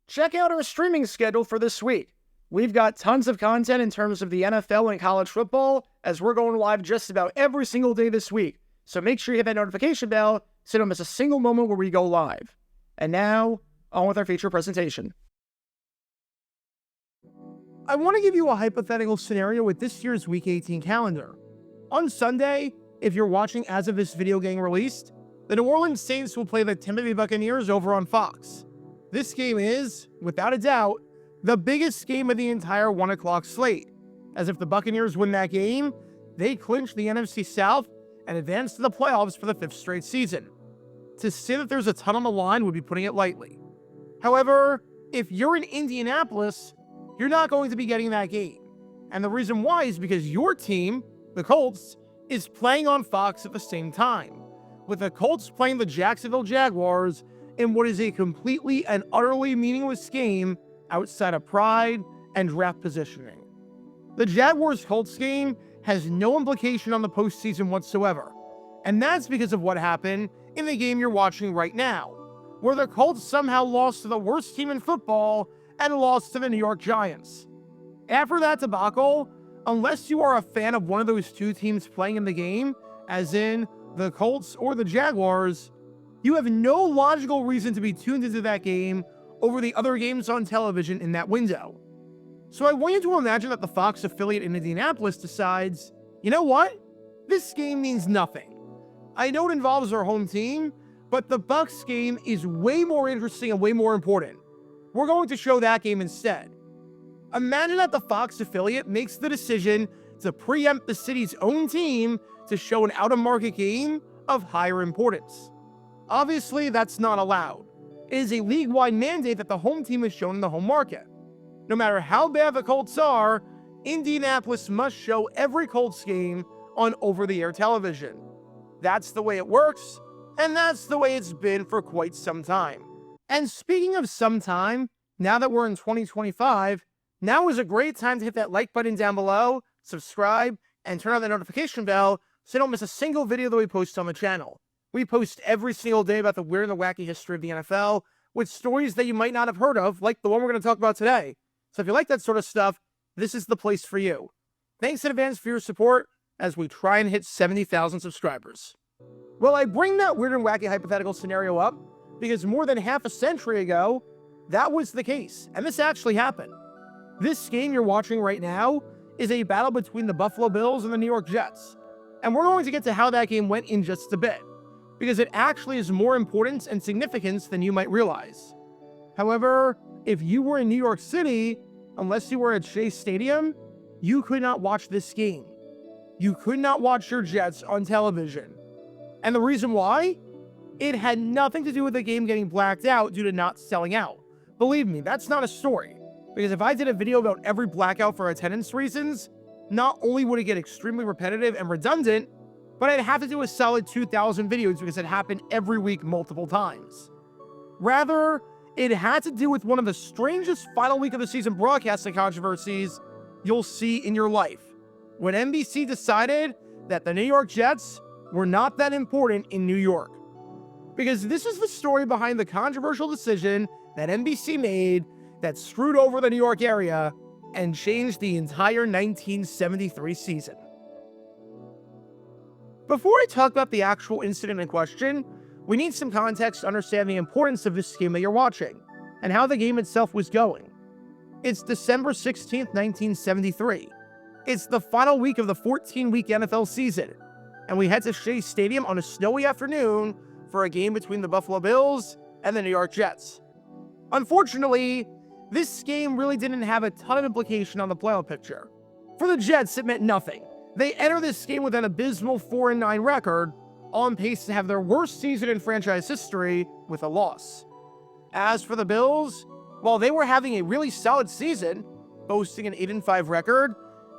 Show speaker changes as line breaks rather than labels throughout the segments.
check out our streaming schedule for this week. We've got tons of content in terms of the NFL and college football, as we're going live just about every single day this week. So make sure you hit that notification bell so you don't miss a single moment where we go live. And now, on with our feature presentation.
I want to give you a hypothetical scenario with this year's Week 18 calendar. On Sunday, if you're watching as of this video getting released, the New Orleans Saints will play the Tampa Bay Buccaneers over on Fox. This game is, without a doubt, the biggest game of the entire 1 o'clock slate, as if the Buccaneers win that game, they clinch the NFC South and advance to the playoffs for the 5th straight season. To say that there's a ton on the line would be putting it lightly. However, if you're in Indianapolis, you're not going to be getting that game. And the reason why is because your team, the Colts, is playing on Fox at the same time, with the Colts playing the Jacksonville Jaguars in what is a completely and utterly meaningless game outside of pride and draft positioning. The Jaguars-Colts game has no implication on the postseason whatsoever, and that's because of what happened in the game you're watching right now, where the Colts somehow lost to the worst team in football and lost to the New York Giants. After that debacle, unless you are a fan of one of those two teams playing in the game, as in the Colts or the Jaguars, you have no logical reason to be tuned into that game over the other games on television in that window. So I want you to imagine that the Fox affiliate in Indianapolis decides, you know what? This game means nothing. I know it involves our home team, but the Bucs game is way more interesting and way more important. We're going to show that game instead. Imagine that the Fox affiliate makes the decision to preempt the city's own team to show an out-of-market game of higher importance. Obviously, that's not allowed. It is a league-wide mandate that the home team is shown in the home market. No matter how bad the Colts are, Indianapolis must show every Colts game on over-the-air television. That's the way it works, and that's the way it's been for quite some time. And speaking of some time, now that we're in 2025, now is a great time to hit that like button down below, subscribe, and turn on the notification bell so you don't miss a single video that we post on the channel. We post every single day about the weird and the wacky history of the NFL, with stories that you might not have heard of, like the one we're going to talk about today. So if you like that sort of stuff, this is the place for you. Thanks in advance for your support as we try and hit 70,000 subscribers. Well, I bring that weird and wacky hypothetical scenario up because more than half a century ago, that was the case, and this actually happened. This game you're watching right now is a battle between the Buffalo Bills and the New York Jets, and we're going to get to how that game went in just a bit, because it actually is more importance and significance than you might realize. However, if you were in New York City, unless you were at Shea Stadium, you could not watch this game. You could not watch your Jets on television. And the reason why? It had nothing to do with the game getting blacked out due to not selling out. Believe me, that's not a story. Because if I did a video about every blackout for attendance reasons, not only would it get extremely repetitive and redundant, but I'd have to do a solid 2,000 videos because it happened every week multiple times. Rather, it had to do with one of the strangest final week of the season broadcasting controversies you'll see in your life, when NBC decided that the New York Jets were not that important in New York. Because this is the story behind the controversial decision that NBC made that screwed over the New York area and changed the entire 1973 season. Before I talk about the actual incident in question, we need some context to understand the importance of this game that you're watching, and how the game itself was going. It's December 16th, 1973. It's the final week of the 14-week NFL season, and we head to Shea Stadium on a snowy afternoon for a game between the Buffalo Bills and the New York Jets. Unfortunately, this game really didn't have a ton of implication on the playoff picture. For the Jets, it meant nothing. They enter this game with an abysmal 4-9 record, on pace to have their worst season in franchise history with a loss. As for the Bills, while they were having a really solid season, boasting an 8-5 record,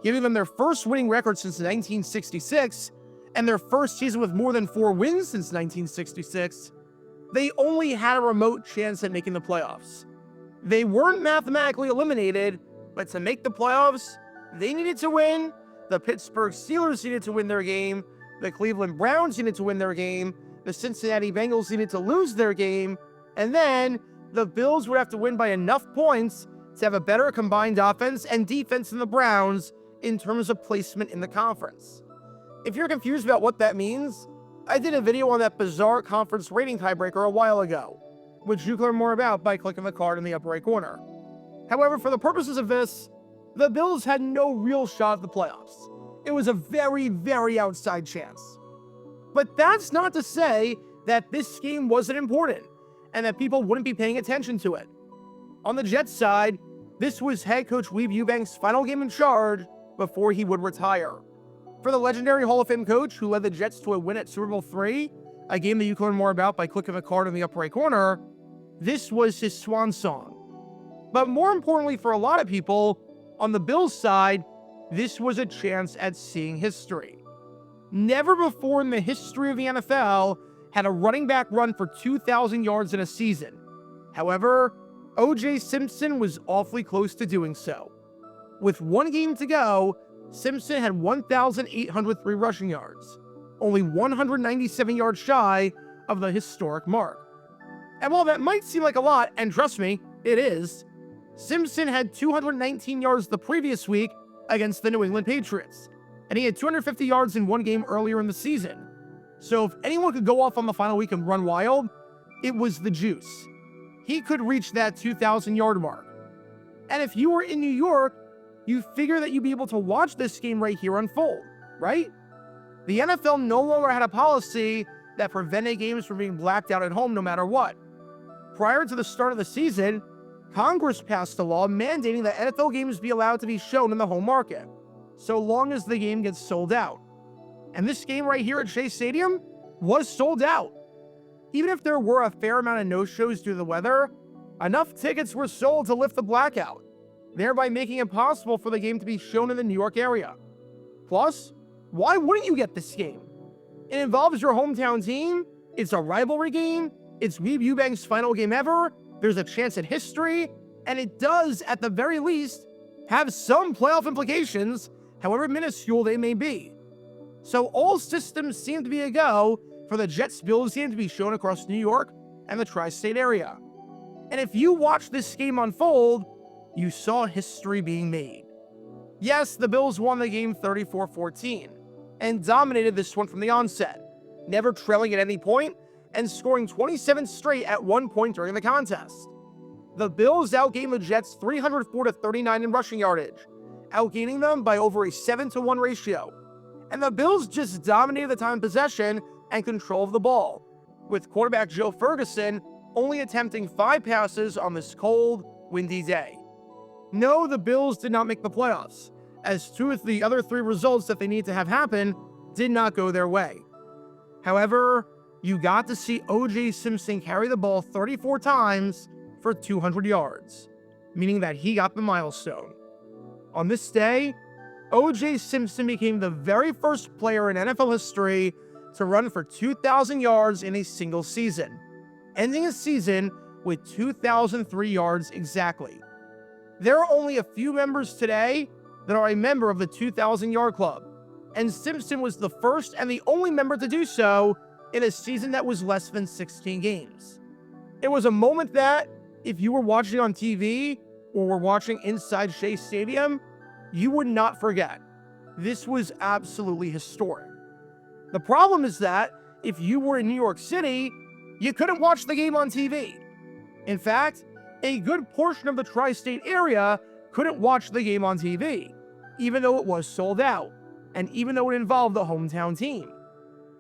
giving them their first winning record since 1966, and their first season with more than 4 wins since 1966, they only had a remote chance at making the playoffs. They weren't mathematically eliminated, but to make the playoffs, they needed to win, the Pittsburgh Steelers needed to win their game, the Cleveland Browns needed to win their game, the Cincinnati Bengals needed to lose their game, and then the Bills would have to win by enough points to have a better combined offense and defense than the Browns in terms of placement in the conference. If you're confused about what that means, I did a video on that bizarre conference rating tiebreaker a while ago, which you can learn more about by clicking the card in the upper right corner. However, for the purposes of this, the Bills had no real shot at the playoffs. It was a very, very outside chance. But that's not to say that this game wasn't important and that people wouldn't be paying attention to it. On the Jets side, this was head coach Weeb Ewbank's final game in charge before he would retire. For the legendary Hall of Fame coach who led the Jets to a win at Super Bowl III, a game that you can learn more about by clicking the card in the upper right corner, this was his swan song. But more importantly for a lot of people, on the Bills side, this was a chance at seeing history. Never before in the history of the NFL had a running back run for 2,000 yards in a season. However, O.J. Simpson was awfully close to doing so. With one game to go, Simpson had 1,803 rushing yards, only 197 yards shy of the historic mark. And while that might seem like a lot, and trust me, it is, Simpson had 219 yards the previous week against the New England Patriots, and he had 250 yards in one game earlier in the season. So if anyone could go off on the final week and run wild, it was the juice. He could reach that 2,000-yard mark. And if you were in New York, you figure that you'd be able to watch this game right here unfold, right? The NFL no longer had a policy that prevented games from being blacked out at home no matter what. Prior to the start of the season, Congress passed a law mandating that NFL games be allowed to be shown in the home market, so long as the game gets sold out. And this game right here at Shea Stadium was sold out. Even if there were a fair amount of no-shows due to the weather, enough tickets were sold to lift the blackout, thereby making it possible for the game to be shown in the New York area. Plus, why wouldn't you get this game? It involves your hometown team, it's a rivalry game, it's Weeb Ewbank's final game ever, there's a chance at history, and it does, at the very least, have some playoff implications, however minuscule they may be. So all systems seem to be a go for the Jets-Bills game to be shown across New York and the tri-state area. And if you watch this game unfold, you saw history being made. Yes, the Bills won the game 34-14 and dominated this one from the onset, never trailing at any point and scoring 27 straight at one point during the contest. The Bills outgained the Jets 304-39 in rushing yardage, outgaining them by over a 7-to-1 ratio. And the Bills just dominated the time of possession and control of the ball, with quarterback Joe Ferguson only attempting 5 passes on this cold, windy day. No, the Bills did not make the playoffs, as 2 of the other 3 results that they need to have happen did not go their way. However, you got to see O.J. Simpson carry the ball 34 times for 200 yards, meaning that he got the milestone. On this day, O.J. Simpson became the very first player in NFL history to run for 2,000 yards in a single season, ending a season with 2,003 yards exactly. There are only a few members today that are a member of the 2,000-yard club, and Simpson was the first and the only member to do so in a season that was less than 16 games. It was a moment that, if you were watching on TV or were watching inside Shea Stadium, you would not forget. This was absolutely historic. The problem is that if you were in New York City, you couldn't watch the game on TV. In fact, a good portion of the tri-state area couldn't watch the game on TV, even though it was sold out, and even though it involved the hometown team.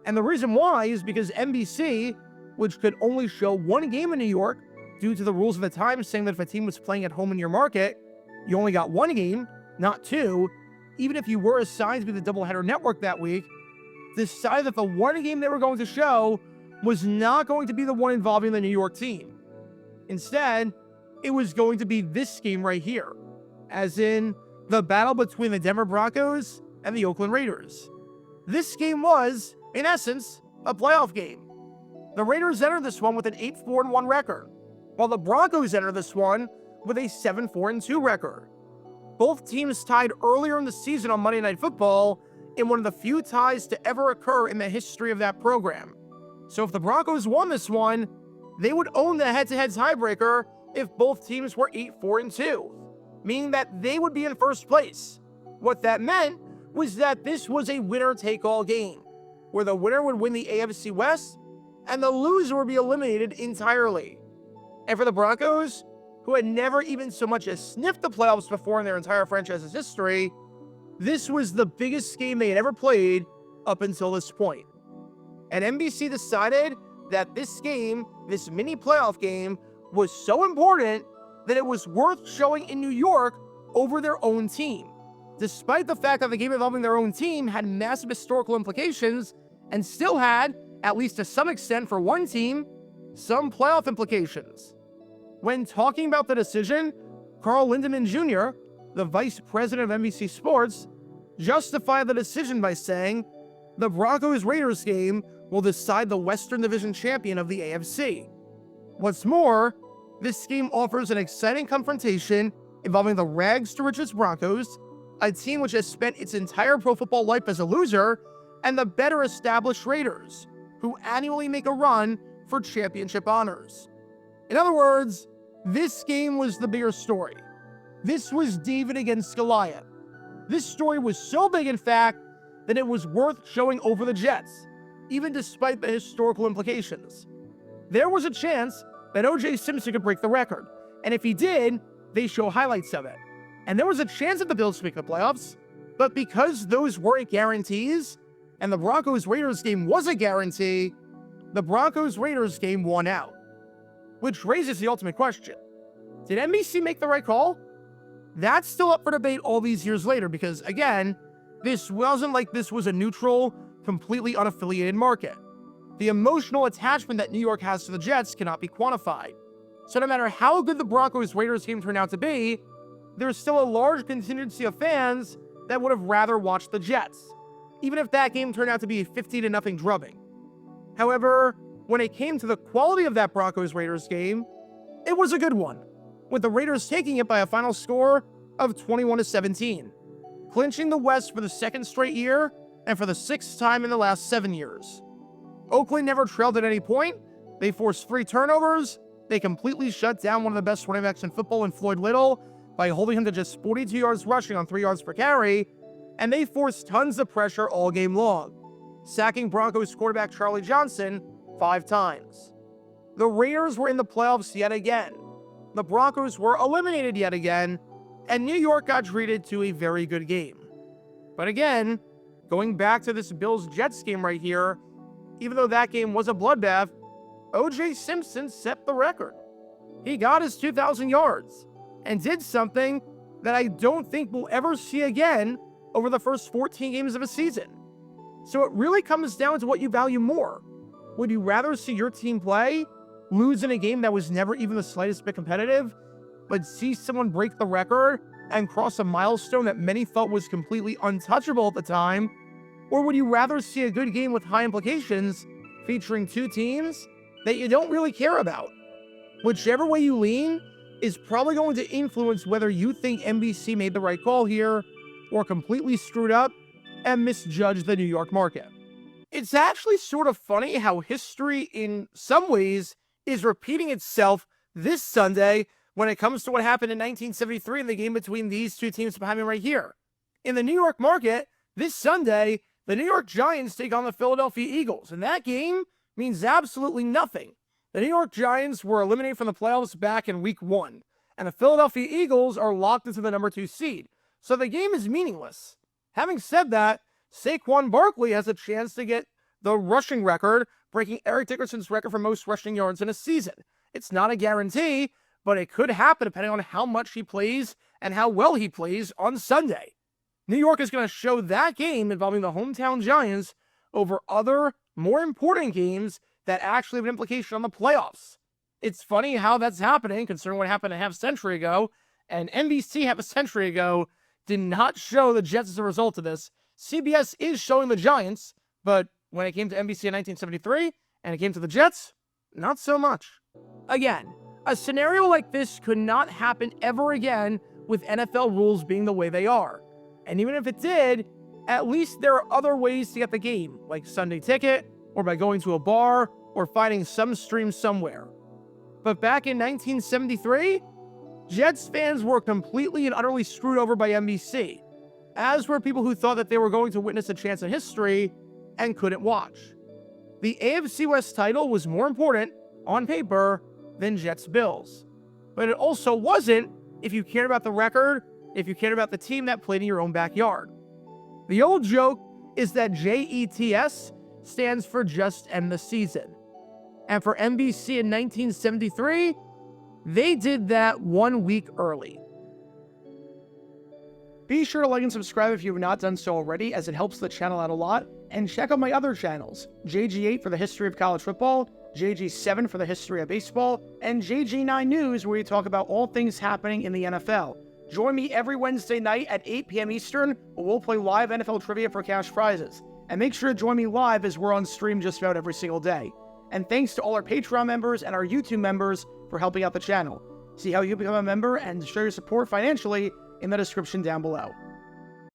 And the reason why is because NBC, which could only show one game in New York due to the rules of the time saying that if a team was playing at home in your market, you only got one game, not 2, even if you were assigned to be the doubleheader network that week, decided that the one game they were going to show was not going to be the one involving the New York team. Instead, it was going to be this game right here, as in the battle between the Denver Broncos and the Oakland Raiders. This game was, in essence, a playoff game. The Raiders entered this one with an 8-4-1 record, while the Broncos entered this one with a 7-4-2 record. Both teams tied earlier in the season on Monday Night Football in one of the few ties to ever occur in the history of that program. So if the Broncos won this one, they would own the head-to-head tiebreaker if both teams were 8-4-2, meaning that they would be in first place. What that meant was that this was a winner-take-all game, where the winner would win the AFC West and the loser would be eliminated entirely. And for the Broncos, who had never even so much as sniffed the playoffs before in their entire franchise's history, this was the biggest game they had ever played up until this point. And NBC decided that this game, this mini playoff game, was so important that it was worth showing in New York over their own team, despite the fact that the game involving their own team had massive historical implications and still had, at least to some extent for one team, some playoff implications. When talking about the decision, Carl Lindemann Jr., the vice president of NBC Sports, justified the decision by saying, "The Broncos-Raiders game will decide the Western Division champion of the AFC. What's more, this game offers an exciting confrontation involving the rags to riches Broncos, a team which has spent its entire pro football life as a loser, and the better established Raiders, who annually make a run for championship honors." In other words, this game was the bigger story. This was David against Goliath. This story was so big, in fact, that it was worth showing over the Jets, even despite the historical implications. There was a chance that O.J. Simpson could break the record, and if he did, they show highlights of it. And there was a chance that the Bills would make the playoffs, but because those weren't guarantees, and the Broncos-Raiders game was a guarantee, the Broncos-Raiders game won out. Which raises the ultimate question. Did NBC make the right call? That's still up for debate all these years later because, again, this wasn't like this was a neutral, completely unaffiliated market. The emotional attachment that New York has to the Jets cannot be quantified. So no matter how good the Broncos-Raiders game turned out to be, there's still a large contingency of fans that would have rather watched the Jets, even if that game turned out to be a 50-0 drubbing. However, when it came to the quality of that Broncos-Raiders game, it was a good one, with the Raiders taking it by a final score of 21-17, clinching the West for the second straight year and for the sixth time in the last 7 years. Oakland never trailed at any point. They forced 3 turnovers. They completely shut down one of the best running backs in football in Floyd Little by holding him to just 42 yards rushing on 3 yards per carry, and they forced tons of pressure all game long, sacking Broncos quarterback Charlie Johnson 5 times. The Raiders were in the playoffs yet again. The Broncos were eliminated yet again, and New York got treated to a very good game. But again, going back to this Bills-Jets game right here, even though that game was a bloodbath, O.J. Simpson set the record. He got his 2,000 yards and did something that I don't think we'll ever see again over the first 14 games of a season. So it really comes down to what you value more. Would you rather see your team play, lose in a game that was never even the slightest bit competitive, but see someone break the record and cross a milestone that many felt was completely untouchable at the time? Or would you rather see a good game with high implications featuring 2 teams that you don't really care about? Whichever way you lean is probably going to influence whether you think NBC made the right call here or completely screwed up and misjudged the New York market. It's actually sort of funny how history in some ways is repeating itself this Sunday when it comes to what happened in 1973 in the game between these 2 teams behind me right here. In the New York market, this Sunday, the New York Giants take on the Philadelphia Eagles, and that game means absolutely nothing. The New York Giants were eliminated from the playoffs back in week 1, and the Philadelphia Eagles are locked into the number 2 seed, so the game is meaningless. Having said that, Saquon Barkley has a chance to get the rushing record, breaking Eric Dickerson's record for most rushing yards in a season. It's not a guarantee, but it could happen depending on how much he plays and how well he plays on Sunday. New York is going to show that game involving the hometown Giants over other, more important games that actually have an implication on the playoffs. It's funny how that's happening, considering what happened a half century ago, and NBC half a century ago did not show the Jets as a result of this. CBS is showing the Giants, but when it came to NBC in 1973, and it came to the Jets, not so much. Again, a scenario like this could not happen ever again with NFL rules being the way they are. And even if it did, at least there are other ways to get the game, like Sunday Ticket, or by going to a bar, or finding some stream somewhere. But back in 1973, Jets fans were completely and utterly screwed over by NBC, as were people who thought that they were going to witness a chance in history and couldn't watch. The AFC West title was more important, on paper, than Jets-Bills. But it also wasn't if you cared about the record, if you cared about the team that played in your own backyard. The old joke is that JETS stands for Just End the Season. And for NBC in 1973, they did that 1 week early.
Be sure to like and subscribe if you have not done so already, as it helps the channel out a lot. And check out my other channels, JG8 for the history of college football, JG7 for the history of baseball, and JG9 News, where we talk about all things happening in the NFL. Join me every Wednesday night at 8 p.m. Eastern, where we'll play live NFL trivia for cash prizes. And make sure to join me live, as we're on stream just about every single day. And thanks to all our Patreon members and our YouTube members for helping out the channel. See how you become a member and show your support financially in the description down below.